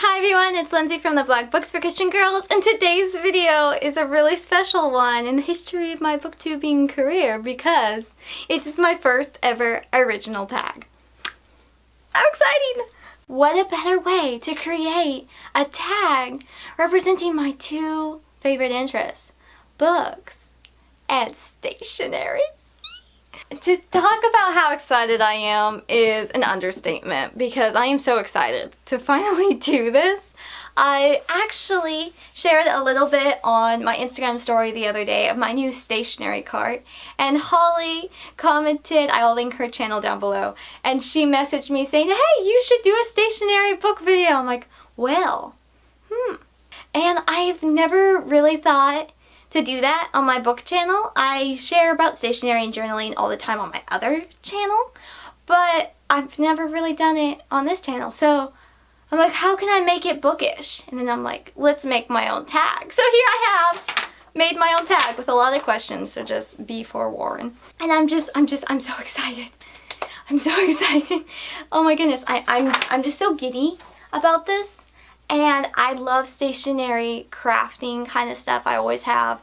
Hi everyone, it's Lindsey from the blog Books for Christian Girls, and today's video is a really special one in the history of my booktubing career because it is my first ever original tag. How exciting! What a better way to create a tag representing my two favorite interests, books and stationery. To talk about how excited I am is an understatement because I am so excited to finally do this. I actually shared a little bit on my Instagram story the other day of my new stationery cart, and Holly commented, I'll link her channel down below, and she messaged me saying, hey, you should do a stationery book video. I'm like, well, And I've never really thought to do that on my book channel. I share about stationery and journaling all the time on my other channel, but I've never really done it on this channel. So I'm like, how can I make it bookish? And then I'm like, let's make my own tag. So here I have made my own tag with a lot of questions, so just be forewarned. And I'm so excited. I'm so excited. Oh my goodness, I'm just so giddy about this. And I love stationery crafting kind of stuff, I always have,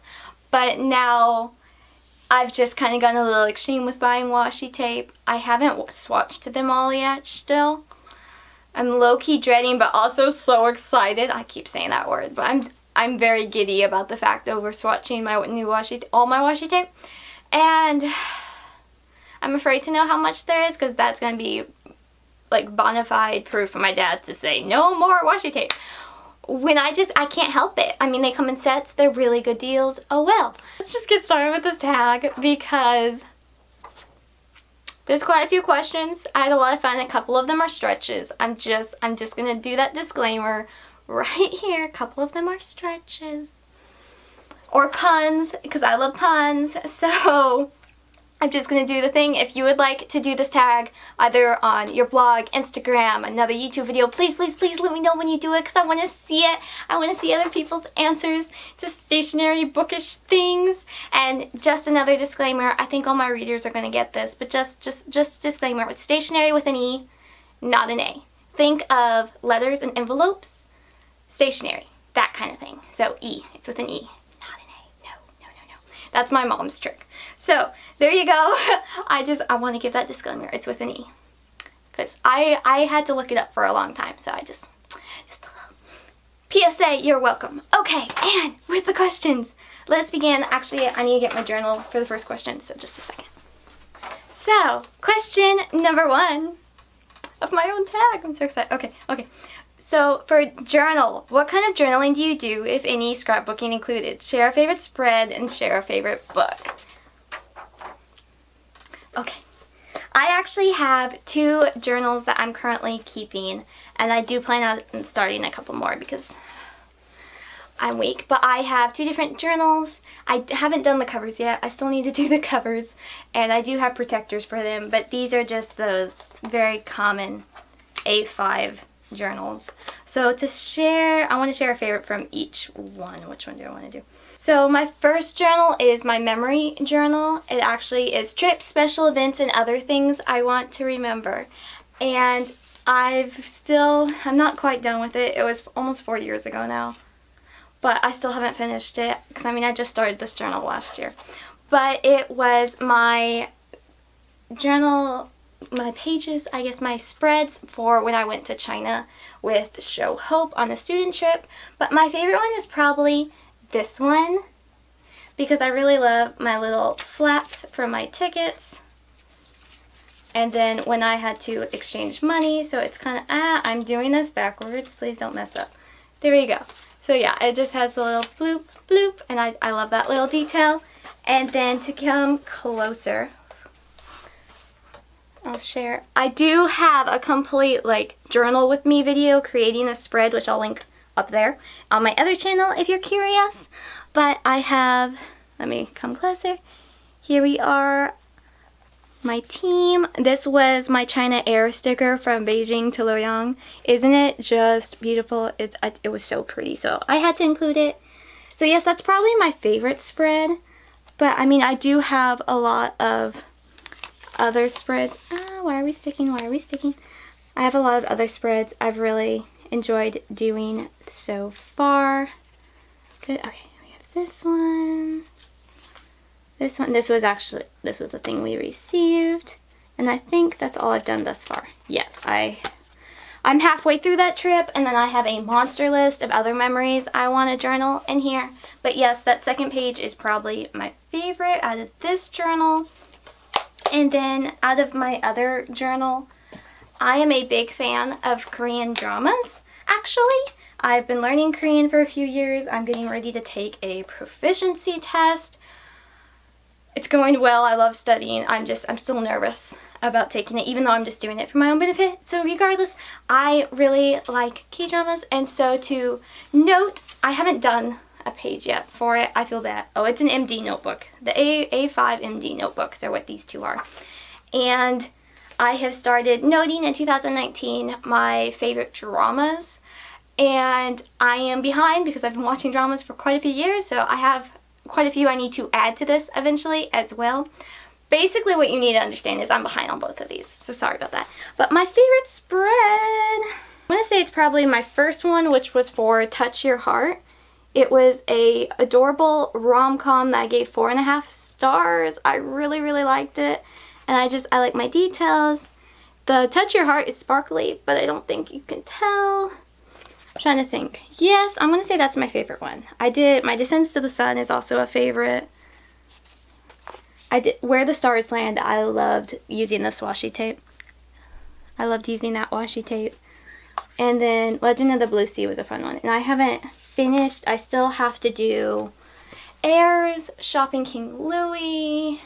but now I've just kind of gone a little extreme with buying washi tape. I haven't swatched them all yet still. I'm low-key dreading but also so excited. I keep saying that word, but I'm very giddy about the fact over swatching my new all my washi tape. And I'm afraid to know how much there is because that's going to be like bona fide proof for my dad to say no more washi tape. When I can't help it. I mean, they come in sets, they're really good deals. Oh well. Let's just get started with this tag because there's quite a few questions. I had a lot of fun. A couple of them are stretches. I'm just gonna do that disclaimer right here. A couple of them are stretches. Or puns, because I love puns. So I'm just going to do the thing. If you would like to do this tag either on your blog, Instagram, another YouTube video, please let me know when you do it because I want to see it. I want to see other people's answers to stationery bookish things. And just another disclaimer, I think all my readers are going to get this, but just disclaimer, it's stationery with an E, not an A. Think of letters and envelopes, stationery, that kind of thing. So E, it's with an E. That's my mom's trick. So there you go. I want to give that disclaimer. It's with an E. Because I had to look it up for a long time. So just a little PSA, you're welcome. Okay, and with the questions, let's begin. Actually, I need to get my journal for the first question. So just a second. So question number 1 of my own tag. I'm so excited. Okay. So for journal, what kind of journaling do you do, if any, scrapbooking included? Share a favorite spread and share a favorite book. Okay. I actually have 2 journals that I'm currently keeping, and I do plan on starting a couple more because I'm weak. But I have 2 different journals. I haven't done the covers yet. I still need to do the covers, and I do have protectors for them, but these are just those very common A5 journals. So to share, I want to share a favorite from each one. Which one do I want to do? So my first journal is my memory journal. It actually is trips, special events, and other things I want to remember. And I'm not quite done with it. It was almost 4 years ago now. But I still haven't finished it because I just started this journal last year. But it was my journal, my pages, I guess my spreads for when I went to China with Show Hope on a student trip. But my favorite one is probably this one because I really love my little flaps from my tickets. And then when I had to exchange money, so it's kind of, I'm doing this backwards, please don't mess up. There you go. So yeah, it just has the little bloop, bloop, and I love that little detail. And then to come closer, I'll share. I do have a complete journal with me video creating a spread, which I'll link up there on my other channel if you're curious. But I have, let me come closer. Here we are, my team. This was my China Air sticker from Beijing to Luoyang. Isn't it just beautiful? It was so pretty, so I had to include it. So yes, that's probably my favorite spread. But I do have a lot of other spreads. Why are we sticking? I have a lot of other spreads I've really enjoyed doing so far. Good. Okay, we have this one. This one. This was a thing we received. And I think that's all I've done thus far. Yes, I'm halfway through that trip, and then I have a monster list of other memories I want to journal in here. But yes, that second page is probably my favorite out of this journal. And then out of my other journal, I am a big fan of Korean dramas, actually. I've been learning Korean for a few years. I'm getting ready to take a proficiency test. It's going well. I love studying. I'm still nervous about taking it, even though I'm just doing it for my own benefit. So regardless, I really like K-dramas. And so to note, I haven't done a page yet for it. I feel bad. Oh, it's an MD notebook. The A5 MD notebooks are what these two are. And I have started noting in 2019 my favorite dramas. And I am behind because I've been watching dramas for quite a few years. So I have quite a few I need to add to this eventually as well. Basically what you need to understand is I'm behind on both of these, so sorry about that. But my favorite spread, I'm going to say it's probably my first one, which was for Touch Your Heart. It was a adorable rom-com that I gave 4.5 stars. I really, really liked it. And I like my details. The Touch Your Heart is sparkly, but I don't think you can tell. I'm trying to think. Yes, I'm going to say that's my favorite one. My Descents to the Sun is also a favorite. Where the Stars Land, I loved using this washi tape. I loved using that washi tape. And then Legend of the Blue Sea was a fun one. And I haven't finished. I still have to do Heirs, Shopping King Louie.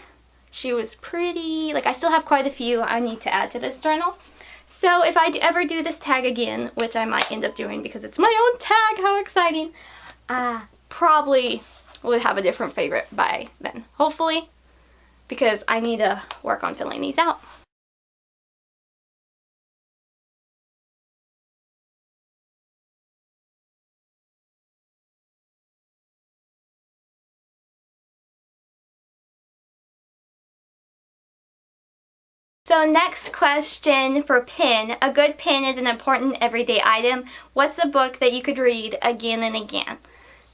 She Was Pretty. Like, I still have quite a few I need to add to this journal. So if I ever do this tag again, which I might end up doing because it's my own tag, how exciting, I probably would have a different favorite by then. Hopefully. Because I need to work on filling these out. So next question for pen. A good pen is an important everyday item. What's a book that you could read again and again?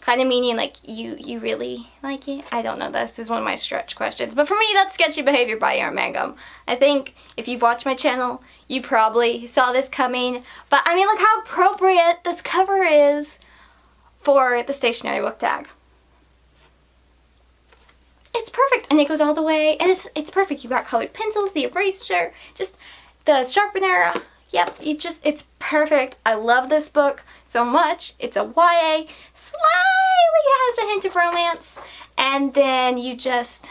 Kind of meaning like you really like it? I don't know. This is one of my stretch questions. But for me, that's Sketchy Behavior by Aaron Mangum. I think if you've watched my channel, you probably saw this coming. But I mean, look how appropriate this cover is for the Stationery Book Tag. It's perfect. And it goes all the way. And it's perfect. You've got colored pencils, the eraser, just the sharpener. Yep, it's perfect. I love this book so much. It's a YA, slightly has a hint of romance, and then it's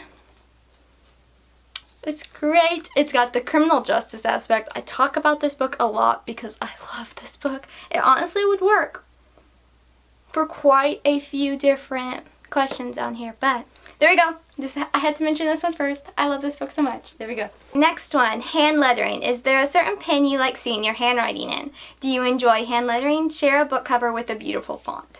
great. It's got the criminal justice aspect. I talk about this book a lot because I love this book. It honestly would work for quite a few different questions on here, but there we go. I had to mention this one first. I love this book so much. There we go. Next one, hand lettering. Is there a certain pen you like seeing your handwriting in? Do you enjoy hand lettering? Share a book cover with a beautiful font.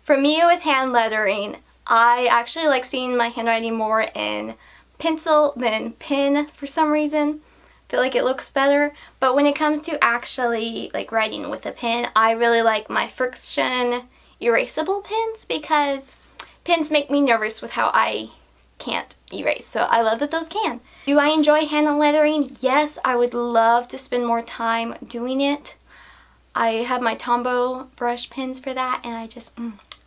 For me with hand lettering, I actually like seeing my handwriting more in pencil than pen for some reason. I feel like it looks better. But when it comes to actually like writing with a pen, I really like my friction erasable pens because pens make me nervous with how I can't erase. So I love that those can. Do I enjoy hand lettering? Yes, I would love to spend more time doing it. I have my Tombow brush pens for that, and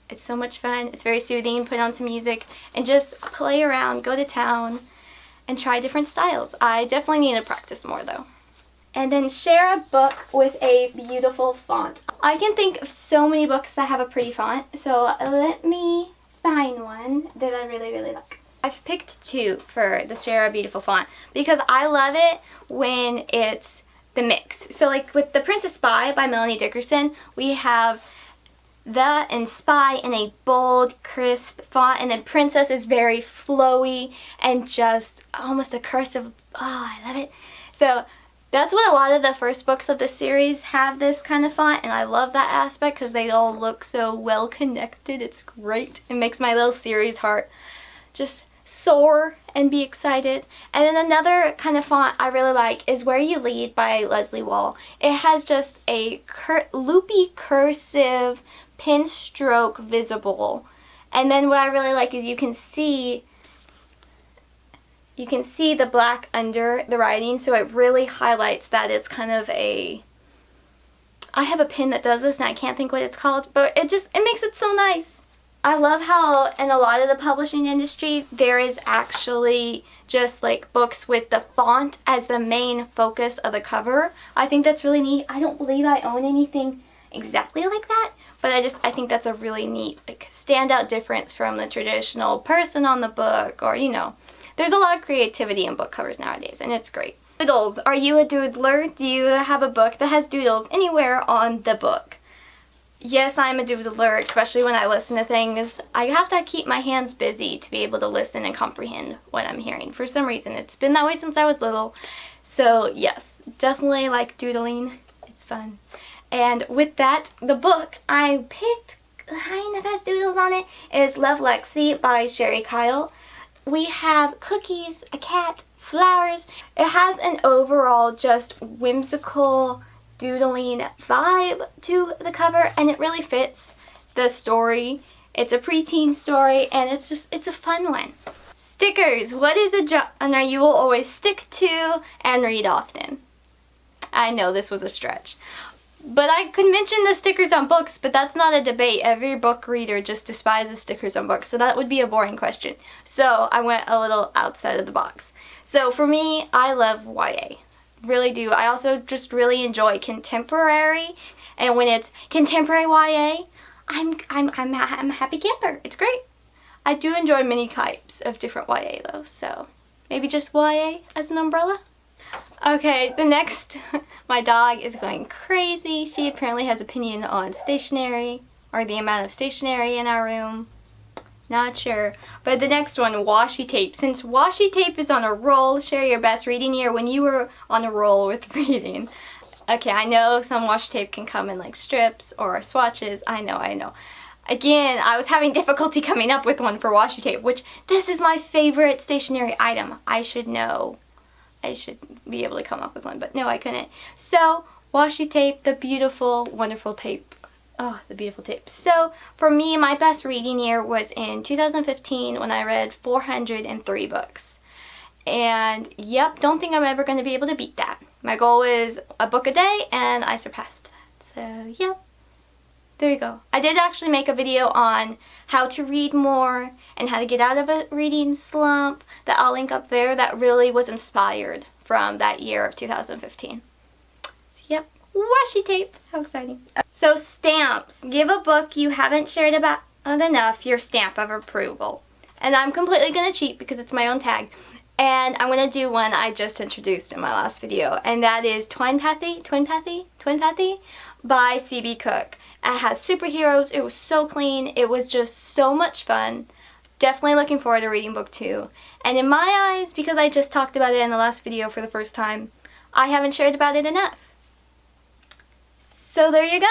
it's so much fun. It's very soothing. Put on some music and just play around, go to town, and try different styles. I definitely need to practice more though. And then share a book with a beautiful font. I can think of so many books that have a pretty font, so let me find one that I really, really like. I've picked two for the Share a Beautiful font because I love it when it's the mix. So like with The Princess Spy by Melanie Dickerson, we have the and Spy in a bold, crisp font, and then Princess is very flowy and just almost a cursive. Oh, I love it. So that's what a lot of the first books of the series have, this kind of font, and I love that aspect because they all look so well connected. It's great. It makes my little series heart just soar and be excited. And then another kind of font I really like is Where You Lead by Leslie Wall. It has just a loopy cursive pen stroke visible. And then what I really like is you can see the black under the writing, so it really highlights that it's kind of a... I have a pen that does this and I can't think what it's called, but it makes it so nice. I love how in a lot of the publishing industry there is actually just like books with the font as the main focus of the cover. I think that's really neat. I don't believe I own anything exactly like that, but I think that's a really neat like standout difference from the traditional person on the book, or there's a lot of creativity in book covers nowadays and it's great. Doodles, are you a doodler? Do you have a book that has doodles anywhere on the book? Yes, I'm a doodler, especially when I listen to things. I have to keep my hands busy to be able to listen and comprehend what I'm hearing. For some reason, it's been that way since I was little. So yes, definitely like doodling. It's fun. And with that, the book I picked kind of has doodles on it is Love Lexi by Sherry Kyle. We have cookies, a cat, flowers. It has an overall just whimsical doodling vibe to the cover, and it really fits the story. It's a preteen story and it's a fun one. Stickers. What is a genre you will always stick to and read often? I know this was a stretch, but I could mention the stickers on books, but that's not a debate. Every book reader just despises stickers on books, so that would be a boring question. So I went a little outside of the box. So for me, I love YA. Really do. I also just really enjoy contemporary, and when it's contemporary YA, I'm a happy camper. It's great. I do enjoy many types of different YA though, so maybe just YA as an umbrella. Okay, the next, my dog is going crazy. She apparently has opinion on stationery, or the amount of stationery in our room. Not sure. But the next one, Washi Tape. Since Washi Tape is on a roll, share your best reading year when you were on a roll with reading. Okay, I know some washi tape can come in like strips or swatches. I know. Again, I was having difficulty coming up with one for washi tape, which this is my favorite stationery item. I should know. I should be able to come up with one, but no, I couldn't. So, washi tape, the beautiful, wonderful tape. Oh, the beautiful tape. So, for me, my best reading year was in 2015 when I read 403 books. And, yep, don't think I'm ever going to be able to beat that. My goal was a book a day, and I surpassed that. So, yep. There you go. I did actually make a video on how to read more and how to get out of a reading slump that I'll link up there that really was inspired from that year of 2015. So, yep. Washi tape. How exciting. So stamps. Give a book you haven't shared about enough your stamp of approval. And I'm completely going to cheat because it's my own tag. And I'm going to do one I just introduced in my last video. And that is Twinpathy by C.B. Cook. It has superheroes. It was so clean. It was just so much fun. Definitely looking forward to reading book 2. And in my eyes, because I just talked about it in the last video for the first time, I haven't shared about it enough. So there you go.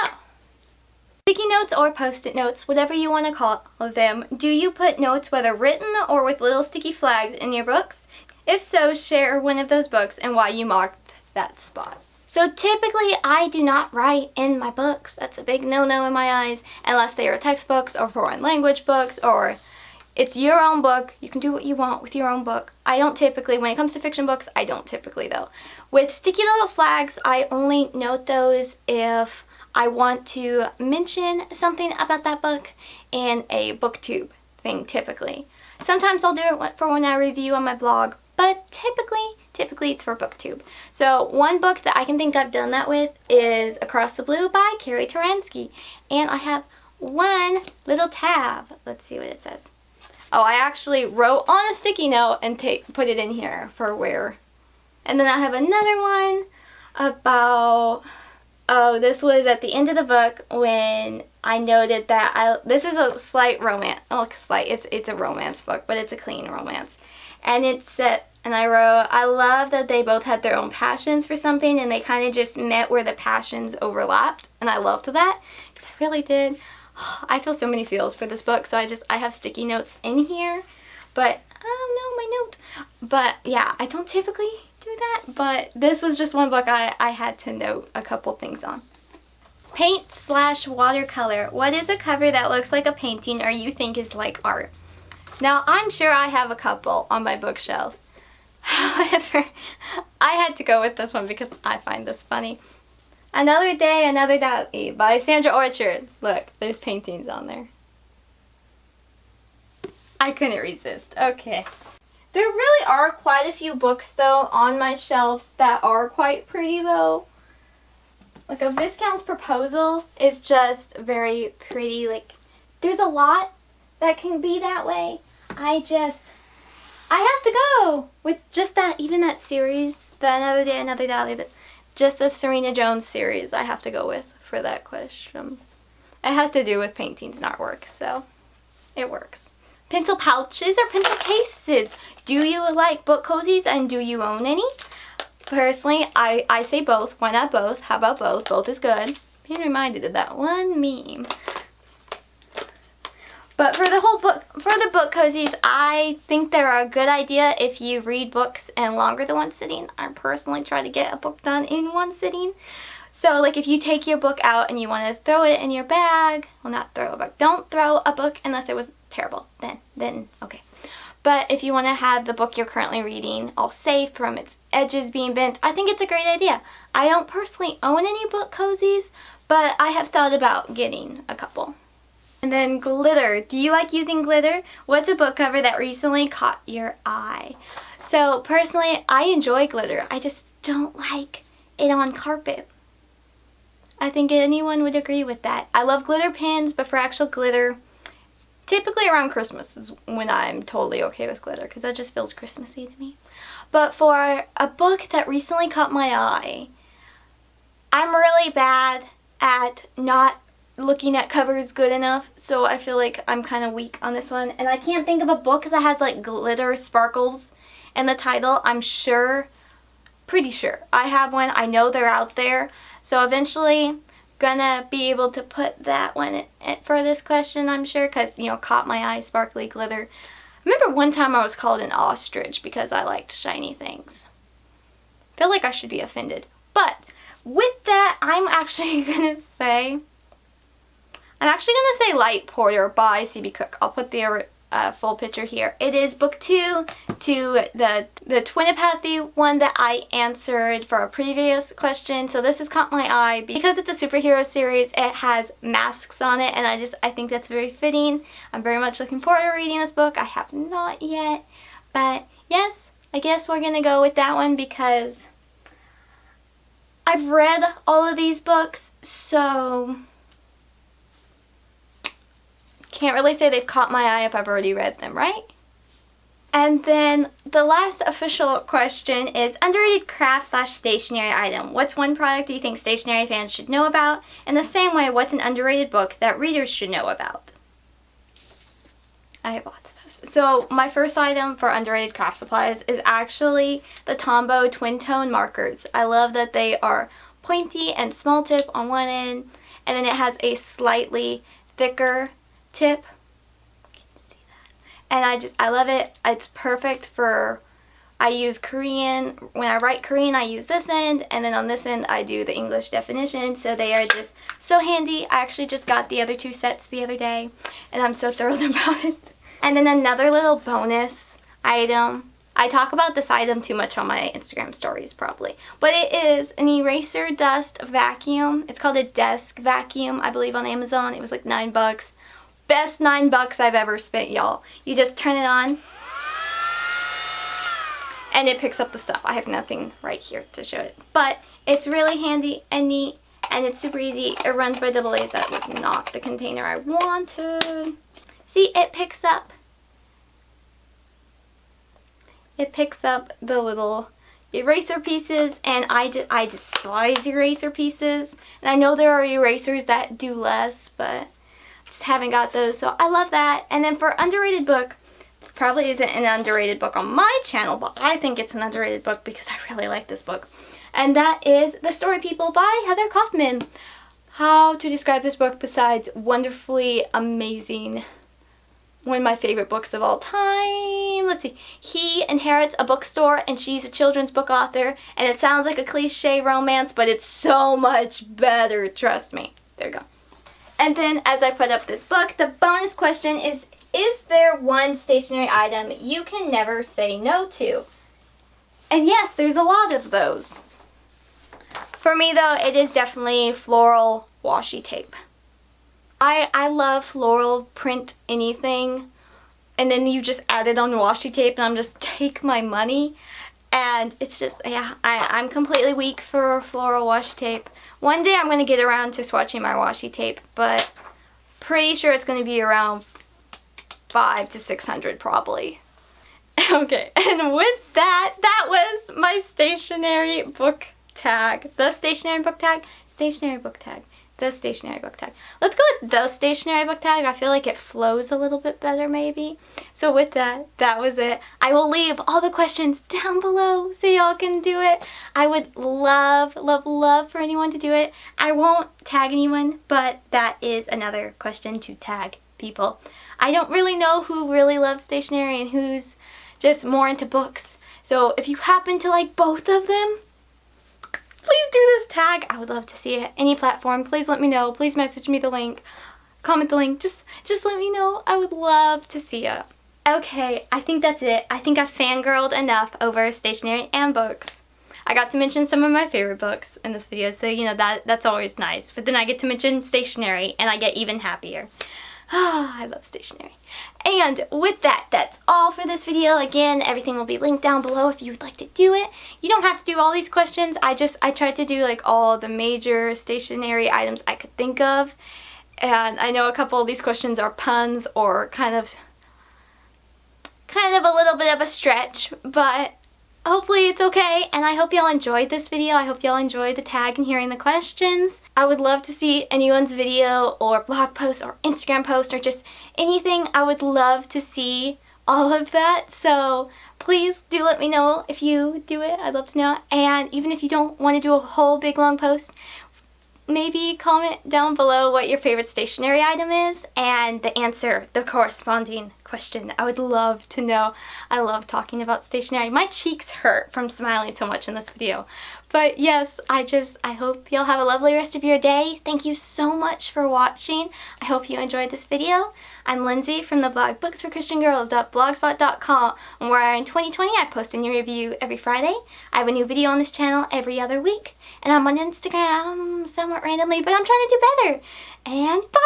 Sticky notes or post-it notes, whatever you want to call them. Do you put notes whether written or with little sticky flags in your books? If so, share one of those books and why you marked that spot. So typically I do not write in my books. That's a big no-no in my eyes, unless they are textbooks or foreign language books, or it's your own book. You can do what you want with your own book. I don't typically, when it comes to fiction books, I don't typically though. With sticky little flags, I only note those if I want to mention something about that book in a booktube thing typically. Sometimes I'll do it for when I review on my blog, but typically it's for booktube. So one book that I can think I've done that with is Across the Blue by Carrie Taransky. And I have one little tab. Let's see what it says. Oh, I actually wrote on a sticky note and put it in here for where. And then I have another one about, oh, this was at the end of the book when I noted that this is a slight romance, it's a romance book, but it's a clean romance. And it's set, and I wrote, I love that they both had their own passions for something and they kind of just met where the passions overlapped. And I loved that, because I really did. I feel so many feels for this book, so I have sticky notes in here. But Oh no, my note. But yeah, I don't typically do that, but this was just one book I had to note a couple things on. Paint/watercolor. What is a cover that looks like a painting or you think is like art? Now, I'm sure I have a couple on my bookshelf. However, I had to go with this one because I find this funny. Another Day, Another Dolly by Sandra Orchard. Look, there's paintings on there. I couldn't resist. Okay. There really are quite a few books, though, on my shelves that are quite pretty, though. Like, a Viscount's Proposal is just very pretty. Like, there's a lot that can be that way. I have to go with just that, even that series, the Another Day, Another Dolly, just the Serena Jones series I have to go with for that question. It has to do with paintings and artwork, so it works. Pencil pouches or pencil cases. Do you like book cozies and do you own any? Personally, I say both. Why not both? How about both? Both is good. Being reminded of that one meme. But for the book cozies, I think they're a good idea if you read books in longer than one sitting. I personally try to get a book done in one sitting. So, like, if you take your book out and you want to throw it in your bag, well, not throw a book. Don't throw a book unless it was terrible. Then okay. But if you want to have the book you're currently reading all safe from its edges being bent, I think it's a great idea. I don't personally own any book cozies, but I have thought about getting a couple. And then glitter. Do you like using glitter? What's a book cover that recently caught your eye? So personally, I enjoy glitter. I just don't like it on carpet. I think anyone would agree with that. I love glitter pins, but for actual glitter, typically around Christmas is when I'm totally okay with glitter because that just feels Christmassy to me. But for a book that recently caught my eye, I'm really bad at not looking at covers good enough, so I feel like I'm kind of weak on this one. And I can't think of a book that has like glitter sparkles in the title. I'm pretty sure I have one. I know they're out there, so eventually gonna be able to put that one for this question, I'm sure, because, you know, caught my eye, sparkly glitter. I remember one time I was called an ostrich because I liked shiny things. I feel like I should be offended. But with that, I'm actually gonna say Light Porter by C.B. Cook. I'll put the full picture here. It is book 2 to the Twinapathy one that I answered for a previous question. So this has caught my eye because it's a superhero series. It has masks on it, and I think that's very fitting. I'm very much looking forward to reading this book. I have not yet, but yes, I guess we're gonna go with that one because I've read all of these books, so can't really say they've caught my eye if I've already read them, right? And then the last official question is underrated craft/stationery item. What's one product do you think stationery fans should know about? In the same way, what's an underrated book that readers should know about? I have lots of those. So my first item for underrated craft supplies is actually the Tombow twin tone markers. I love that they are pointy and small tip on one end, and then it has a slightly thicker tip. Can you see that? And I love it. It's perfect for, I use Korean. When I write Korean, I use this end, and then on this end I do the English definition, so they are just so handy. I actually just got the other 2 sets the other day, and I'm so thrilled about it. And then another little bonus item. I talk about this item too much on my Instagram stories probably, but it is an eraser dust vacuum. It's called a desk vacuum, I believe, on Amazon. It was like $9. Best $9 I've ever spent, y'all. You just turn it on and it picks up the stuff. I have nothing right here to show it, but it's really handy and neat, and it's super easy. It runs by AA's. That was not the container I wanted. See, it picks up the little eraser pieces, and I despise eraser pieces, and I know there are erasers that do less, but just haven't got those, so I love that. And then for underrated book, this probably isn't an underrated book on my channel, but I think it's an underrated book because I really like this book. And that is The Story People by Heather Kaufman. How to describe this book besides wonderfully amazing one of my favorite books of all time. Let's see. He inherits a bookstore and she's a children's book author. And it sounds like a cliche romance, but it's so much better, trust me. There you go. And then as I put up this book, the bonus question is there one stationery item you can never say no to? And yes, there's a lot of those. For me though, it is definitely floral washi tape. I love floral print anything, and then you just add it on washi tape and I'm just take my money. And it's just, yeah, I'm completely weak for floral washi tape. One day I'm going to get around to swatching my washi tape, but pretty sure it's going to be around 500 to 600 probably. Okay, and with that, that was my stationery book tag. The stationery book tag? Stationery book tag. The stationery book tag. Let's go with the stationery book tag. I feel like it flows a little bit better maybe. So with that, that was it. I will leave all the questions down below so y'all can do it. I would love, love, love for anyone to do it. I won't tag anyone, but that is another question to tag people. I don't really know who really loves stationery and who's just more into books. So if you happen to like both of them, please do this tag. I would love to see it. Any platform, please let me know. Please message me the link. Comment the link. Just let me know. I would love to see it. Okay, I think that's it. I think I've fangirled enough over stationery and books. I got to mention some of my favorite books in this video, so you know that's always nice. But then I get to mention stationery and I get even happier. Ah, I love stationery. And with that, that's all for this video. Again, everything will be linked down below if you would like to do it. You don't have to do all these questions. I tried to do like all the major stationery items I could think of. And I know a couple of these questions are puns or kind of a little bit of a stretch, but hopefully it's okay, and I hope y'all enjoyed this video. I hope y'all enjoyed the tag and hearing the questions. I would love to see anyone's video or blog post or Instagram post or just anything. I would love to see all of that, so please do let me know if you do it. I'd love to know. And even if you don't want to do a whole big long post, maybe comment down below what your favorite stationery item is and the corresponding question. I would love to know. I love talking about stationery. My cheeks hurt from smiling so much in this video. But yes, I hope y'all have a lovely rest of your day. Thank you so much for watching. I hope you enjoyed this video. I'm Lindsey from the blog booksforchristiangirls.blogspot.com, where in 2020 I post a new review every Friday. I have a new video on this channel every other week. And I'm on Instagram somewhat randomly, but I'm trying to do better. And bye!